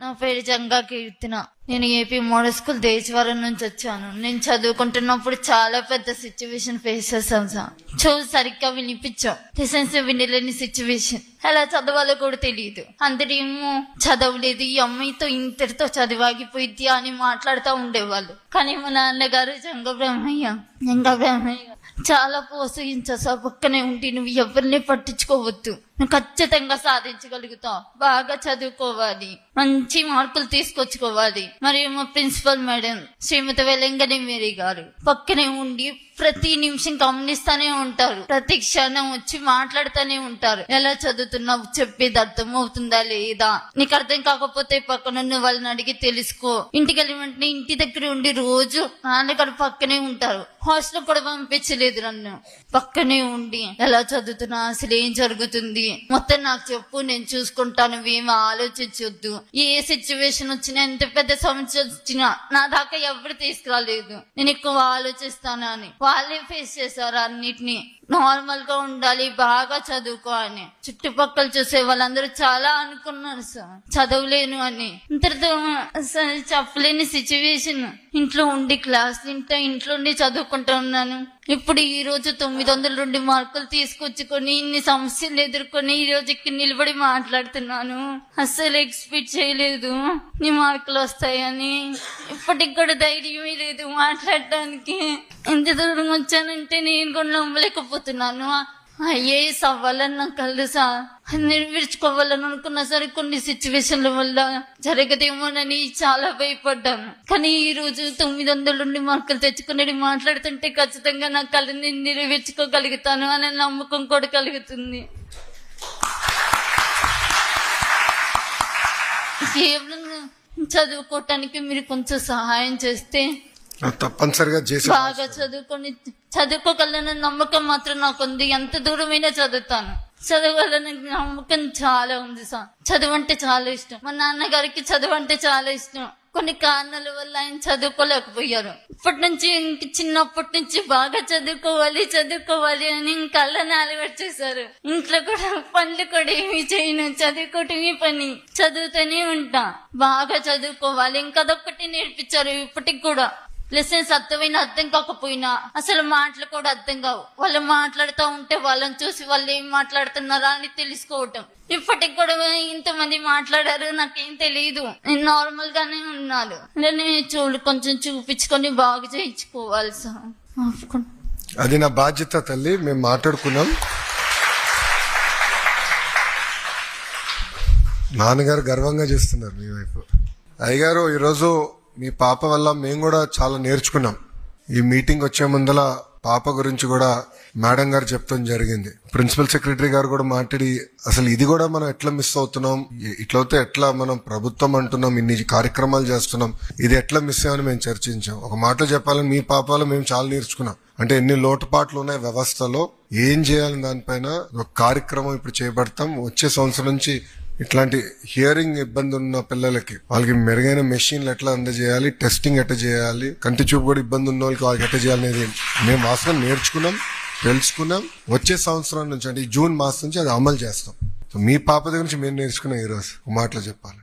నా పేరు జంగా కీర్తన. నేను ఏపీ మోడల్ స్కూల్ దేశవరం నుంచి వచ్చాను. నేను చదువుకుంటున్నప్పుడు చాలా పెద్ద సిచ్యువేషన్ ఫేస్ చేశాం సార్. చెవులు సరిగ్గా వినిపించాం, లెసన్స్ వినలేని సిచ్యువేషన్. ఎలా చదవాలో కూడా తెలియదు. అందరేమో చదవలేదు, ఈ అమ్మాయితో ఇంతటితో చదివాగిపోయిద్ది అని మాట్లాడుతూ ఉండేవాళ్ళు. కానీ మా నాన్నగారు జంగా బ్రహ్మయ్య చాలా ప్రోత్సహించారు సార్. పక్కనే ఉండి నువ్వు ఎవరిని పట్టించుకోవద్దు, నువ్వు ఖచ్చితంగా సాధించగలుగుతావు, బాగా చదువుకోవాలి, మంచి మార్కులు తీసుకొచ్చుకోవాలి. మరియు మా ప్రిన్సిపల్ మేడం శ్రీమతి వెలంగని మేరీ గారు పక్కనే ఉండి ప్రతి నిమిషం గమనిస్తానే ఉంటారు. ప్రతి క్షణం వచ్చి మాట్లాడుతూనే ఉంటారు. ఎలా చదువుతున్నావు, చెప్పేది అర్థం అవుతుందా లేదా, నీకు అర్థం కాకపోతే పక్కనున్న వాళ్ళని అడిగి తెలుసుకో. ఇంటికి వెళ్ళి వెంటనే ఇంటి దగ్గర ఉండి రోజు నాన్నగారు పక్కనే ఉంటారు. హాస్టల్ కూడా పంపించలేదు నన్ను. పక్కనే ఉండి ఎలా చదువుతున్నా, అసలు ఏం జరుగుతుంది మొత్తం నాకు చెప్పు, నేను చూసుకుంటాను, ఏమి ఆలోచించొద్దు. ఏ సిచ్యువేషన్ వచ్చినా, ఎంత పెద్ద సమస్య వచ్చినా నా దాకా ఎవరు తీసుకురాలేదు. నేను ఎక్కువ ఆలోచిస్తాను అని వాళ్ళే ఫేస్ చేశారు అన్నిటినీ. నార్మల్ గా ఉండాలి, బాగా చదువుకో అని. చుట్టుపక్కల చూసే వాళ్ళందరూ చాలా అనుకున్నారు సార్ చదవలేను అని. ఇంతటితో చెప్పలేని సిచ్యువేషన్. ఇంట్లో ఉండి క్లాస్ ఇంట్లో ఉండి చదువుకుంటూ ఉన్నాను. ఇప్పుడు ఈ రోజు 902 మార్కులు తీసుకొచ్చుకొని ఇన్ని సమస్యలు ఎదుర్కొని ఈ రోజు ఇక్కడ నిలబడి మాట్లాడుతున్నాను. అస్సలు ఎక్స్పెక్ట్ చేయలేదు నీ మార్కులు వస్తాయని. ఇప్పటికి కూడా ధైర్యమే లేదు మాట్లాడటానికి. ఎంత దూరం వచ్చానంటే నేను కూడా నమ్మలేకపోతున్నాను. ఐఏఎస్ అవ్వాలని నాకు కళ్ళు సార్, నెరవేర్చుకోవాలని అనుకున్నా సరే కొన్ని సిచ్యువేషన్ల వల్ల జరగదేమోనని చాలా భయపడ్డాను. కానీ ఈ రోజు 902 మార్కులు తెచ్చుకుని మాట్లాడుతుంటే ఖచ్చితంగా నా కళ్ళని నెరవేర్చుకోగలుగుతాను అనే నమ్మకం కూడా కలుగుతుంది. కేవలం చదువుకోవటానికి మీరు కొంచెం సహాయం చేస్తే తప్పనిసరిగా బాగా చదువుకోగలన నమ్మకం మాత్రం నాకుంది. ఎంత దూరమైనా చదువుతాను, చదవాలని నమ్మకం చాలా ఉంది సార్. చదువు అంటే చాలా ఇష్టం. మా నాన్నగారికి చదువు అంటే చాలా ఇష్టం. కొన్ని కారణాల వల్ల ఆయన చదువుకోలేకపోయారు. ఇప్పటి నుంచి చిన్నప్పటి నుంచి బాగా చదువుకోవాలి అని కళ్ళని అలవాటు చేశారు. ఇంట్లో కూడా పనులు కూడా ఏమి చేయను, చదువుకోవటమే పని, చదువుతూనే ఉంటా. బాగా చదువుకోవాలి ఇంకదొక్కటి నేర్పించారు. ఇప్పటికి కూడా లెసన్స్ అర్థం కాకపోయినా అసలు మాటలు కూడా అర్థం కావు. వాళ్ళు మాట్లాడుతూ ఉంటే వాళ్ళని చూసి వాళ్ళు ఏం మాట్లాడుతున్నారా అని తెలుసుకోవటం. ఇప్పటికి కూడా ఇంతమంది మాట్లాడారు, నాకేం తెలియదు, నేను నార్మల్ గానే ఉన్నాను. నేను కొంచెం చూపించుకొని బాగా చేయించుకోవాలి సార్. అది నా బాధ్యత తల్లి. మేము మాట్లాడుకున్నాం. నాన్నగారు గర్వంగా చేస్తున్నారు మీ వైపు. అయ్యగారు, ఈరోజు మీ పాప వల్ల మేము కూడా చాలా నేర్చుకున్నాం. ఈ మీటింగ్ వచ్చే ముందల పాప గురించి కూడా మేడం గారు చెప్తాం జరిగింది. ప్రిన్సిపల్ సెక్రటరీ గారు కూడా మాట్లాడి అసలు ఇది కూడా మనం ఎట్లా మిస్ అవుతున్నాం, ఇట్లయితే ఎట్లా మనం ప్రభుత్వం అంటున్నాం, ఇన్ని కార్యక్రమాలు చేస్తున్నాం, ఇది ఎట్లా మిస్ అయ్యామని మేము చర్చించాం. ఒక మాటలో చెప్పాలని మీ పాపలో మేము చాలా నేర్చుకున్నాం. అంటే ఎన్ని లోటుపాట్లు ఉన్నాయి వ్యవస్థలో, ఏం చేయాలని దానిపైన ఒక కార్యక్రమం ఇప్పుడు చేపడతాం. వచ్చే సంవత్సరం నుంచి ఇట్లాంటి హియరింగ్ ఇబ్బంది ఉన్న పిల్లలకి వాళ్ళకి మెరుగైన మెషిన్లు ఎట్లా అందజేయాలి, టెస్టింగ్ ఎట్లా చేయాలి, కంటి చూపు కూడా ఇబ్బంది ఉన్న వాళ్ళకి ఎట్లా చేయాలి అనేది మేము వాస్తవం నేర్చుకున్నాం, తెలుసుకున్నాం. వచ్చే సంవత్సరం నుంచి అంటే ఈ జూన్ మాసం నుంచి అది అమలు చేస్తాం. మీ పాప దగ్గర నుంచి మేము నేర్చుకున్నాం. ఈరోజు మాటలు చెప్పాలి.